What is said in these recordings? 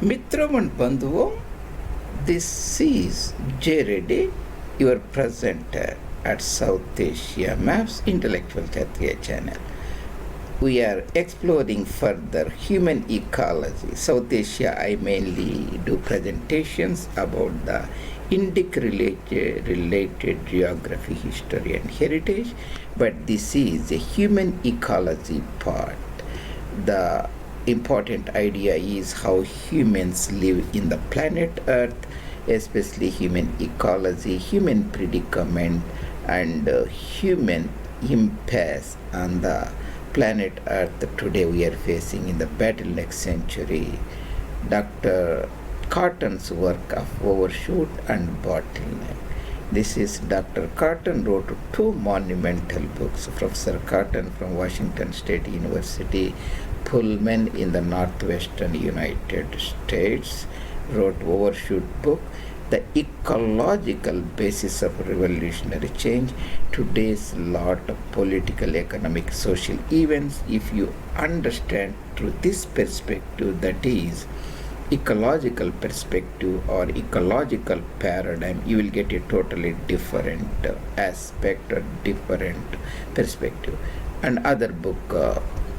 Mitra and Bandhuvam, this is J. Reddy, your presenter at South Asia Maps Intellectual Kshatriya channel. We are exploring further human ecology. South Asia, I mainly do presentations about the Indic related geography, history and heritage, but this is a human ecology part. The important idea is how humans live in the planet Earth, especially human ecology, human predicament, and human impasse on the planet Earth today we are facing in the Bottleneck century. Dr. Catton's work of Overshoot and Bottleneck. This is Dr. Catton wrote two monumental books. Professor Catton from Washington State University, Pullman in the northwestern United States, wrote Overshoot book, The Ecological Basis of Revolutionary Change, Today's Lot of Political, Economic, Social Events. If you understand through this perspective, that is ecological perspective or ecological paradigm, you will get a totally different aspect or different perspective. And other book,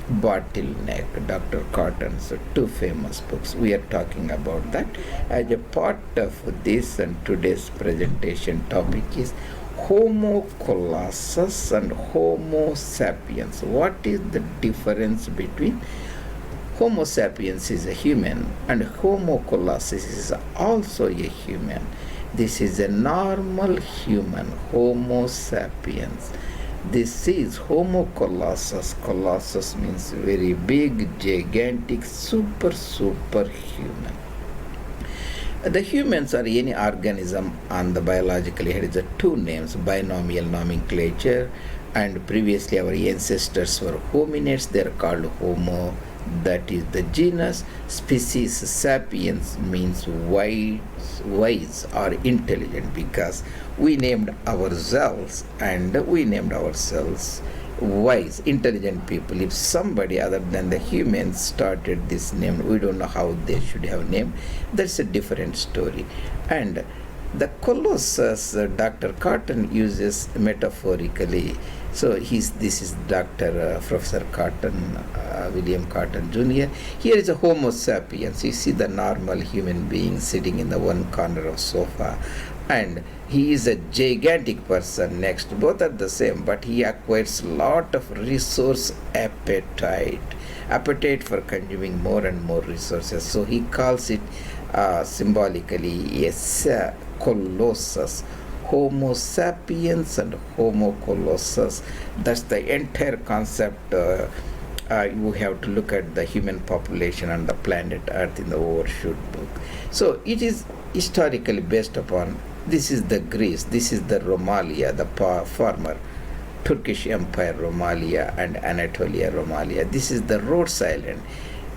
Bottleneck, Dr. Catton's two famous books. We are talking about that. As a part of this and today's presentation topic is Homo Colossus and Homo sapiens. What is the difference between Homo sapiens is a human and Homo Colossus is also a human. This is a normal human, Homo sapiens. This is Homo Colossus. Colossus means very big, gigantic, superhuman. The humans are any organism on the biologically had two names, binomial nomenclature, and previously our ancestors were hominids, they are called Homo, that is the genus. Species sapiens means wise or intelligent, because we named ourselves wise, intelligent people. If somebody other than the humans started this name, we don't know how they should have named. That's a different story. And the Colossus, Dr. Catton uses metaphorically. So this is Dr. Professor Catton, William Catton Jr. Here is a Homo sapiens. You see the normal human being sitting in the one corner of sofa, and he is a gigantic person next. Both are the same, but he acquires a lot of resource appetite for consuming more and more resources. So he calls it symbolically a Colossus. Homo sapiens and Homo Colossus. That's the entire concept. You have to look at the human population on the planet Earth in the Overshoot book. So it is historically based upon, this is the Greece, this is the Romalia, the former Turkish Empire Romalia and Anatolia Romalia. This is the Rhodes Island.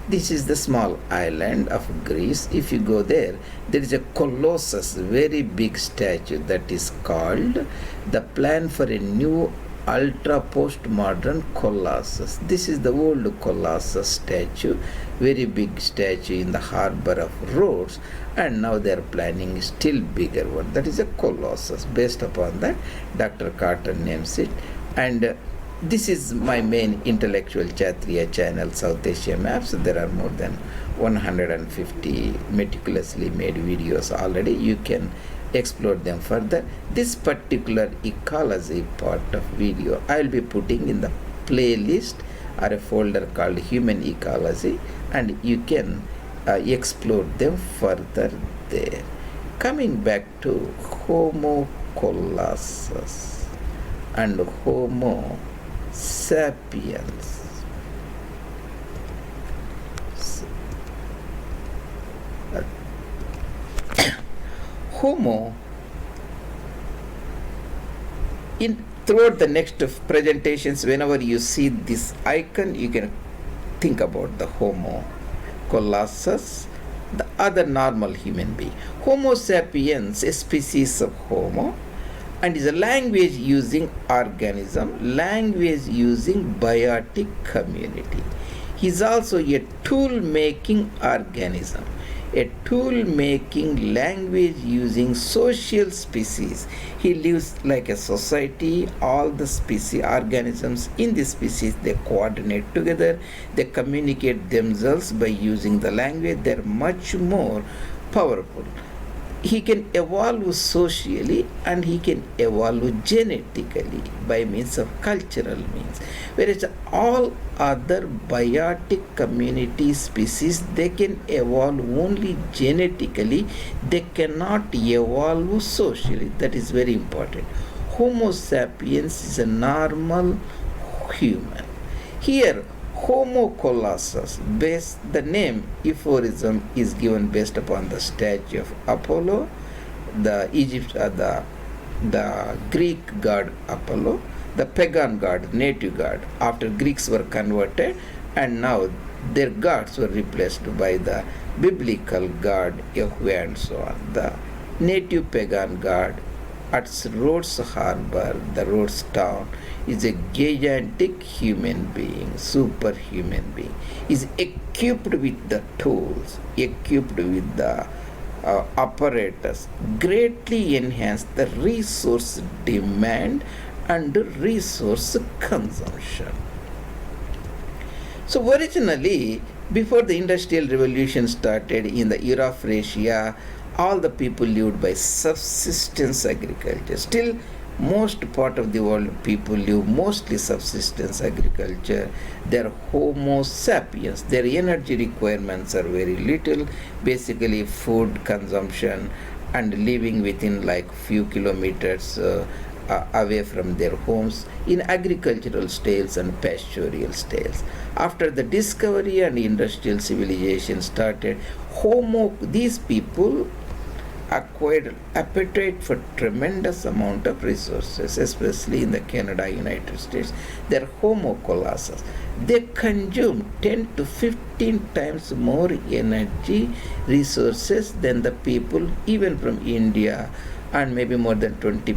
This is the small island of Greece. If you go there, there is a Colossus, very big statue that is called the plan for a new ultra postmodern Colossus. This is the old Colossus statue, very big statue in the harbor of Rhodes, and now they are planning a still bigger one. That is a Colossus. Based upon that, Dr. Catton names it. And this is my main intellectual Kshatriya channel, South Asia Maps. There are more than 150 meticulously made videos already. You can explore them further. This particular ecology part of video I will be putting in the playlist or a folder called Human Ecology, and you can explore them further there. Coming back to Homo Colossus and Homo sapiens. Homo, throughout the next presentations, whenever you see this icon, you can think about the Homo Colossus, the other normal human being. Homo sapiens, a species of Homo, and is a language using organism, language using biotic community. He is also a tool making organism. a tool making language using social species. He lives like a society. All the species, organisms in the species, they coordinate together, they communicate themselves by using the language. They're much more powerful. He can evolve socially and he can evolve genetically by means of cultural means. Whereas all other biotic community species, they can evolve only genetically, they cannot evolve socially. That is very important. Homo sapiens is a normal human. Here, Homo Colossus, the name aphorism is given based upon the statue of Apollo, the Greek god Apollo, the pagan god, native god. After Greeks were converted, and now their gods were replaced by the biblical god Yahweh and so on. The native pagan god at Rhodes harbor, the Rhodes town, is a gigantic human being, superhuman being. Is equipped with the tools, equipped with the apparatus, greatly enhance the resource demand and resource consumption. So originally, before the Industrial Revolution started in the Eurasia, all the people lived by subsistence agriculture. Still, most part of the world people live mostly subsistence agriculture. They are Homo sapiens. Their energy requirements are very little, basically food consumption and living within like few kilometers away from their homes in agricultural styles and pastoral styles. After the discovery and industrial civilization started, these people acquired appetite for tremendous amount of resources, especially in the Canada, United States. They're Homo Colossus. They consume 10 to 15 times more energy resources than the people even from India, and maybe more than 20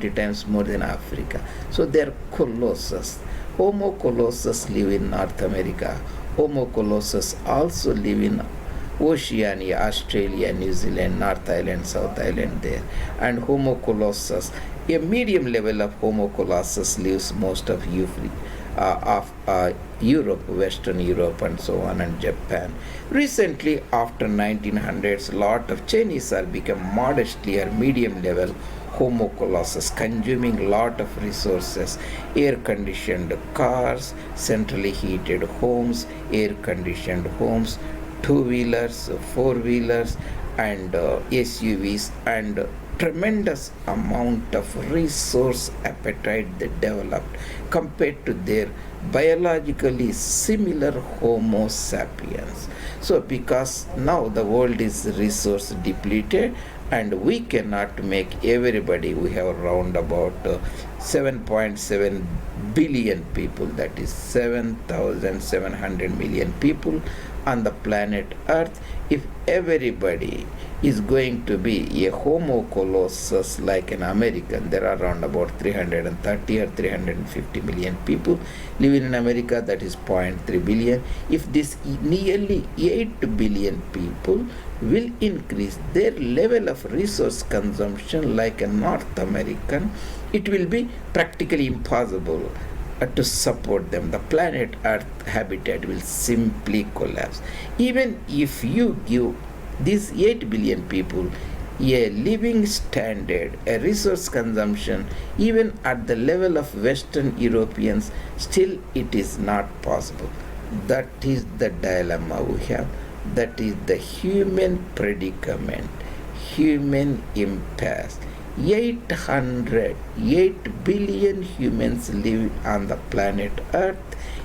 times more than Africa. So they're Colossus. Homo Colossus live in North America. Homo Colossus also live in Oceania, Australia, New Zealand, North Island, South Island there. And Homo Colossus, a medium level of Homo Colossus lives most of Europe, Western Europe and so on, and Japan. Recently, after 1900s, lot of Chinese are become modestly or medium level Homo Colossus, consuming lot of resources, air-conditioned cars, centrally heated homes, air-conditioned homes, two-wheelers, four-wheelers, and SUVs, and tremendous amount of resource appetite they developed compared to their biologically similar Homo sapiens. So because now the world is resource depleted and we cannot make everybody, we have around about 7.7 billion people, that is 7,700 million people on the planet Earth. If everybody is going to be a Homo Colossus like an American, there are around about 330 or 350 million people living in America, that is 0.3 billion. If this nearly 8 billion people will increase their level of resource consumption like a North American, it will be practically impossible to support them. The planet Earth habitat will simply collapse. Even if you give these 8 billion people a living standard, a resource consumption, even at the level of Western Europeans, still it is not possible. That is the dilemma we have. That is the human predicament, human impasse. 8 billion humans live on the planet Earth.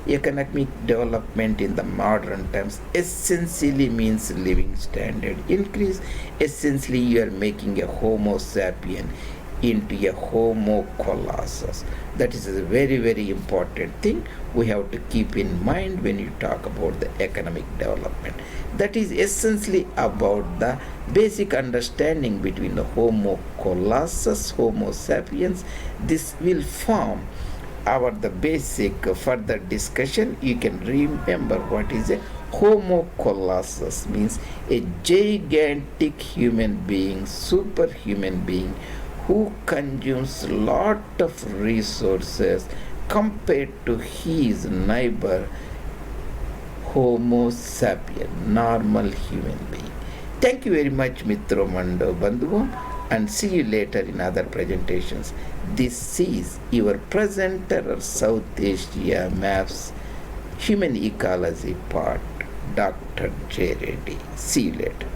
Economic development in the modern times essentially means living standard increase. Essentially, you are making a Homo sapien into a Homo Colossus. That is a very, very important thing we have to keep in mind when you talk about the economic development. That is essentially about the basic understanding between the Homo Colossus, Homo sapiens. This will form our the basic further discussion, you can remember what is a Homo Colossus, means a gigantic human being, superhuman being, who consumes lot of resources compared to his neighbor Homo sapien, normal human being. Thank you very much, Mitro Mando Bandhuvam, and see you later in other presentations. This is your presenter of South Asia Maps Human Ecology part, Dr. J. Reddy. See you later.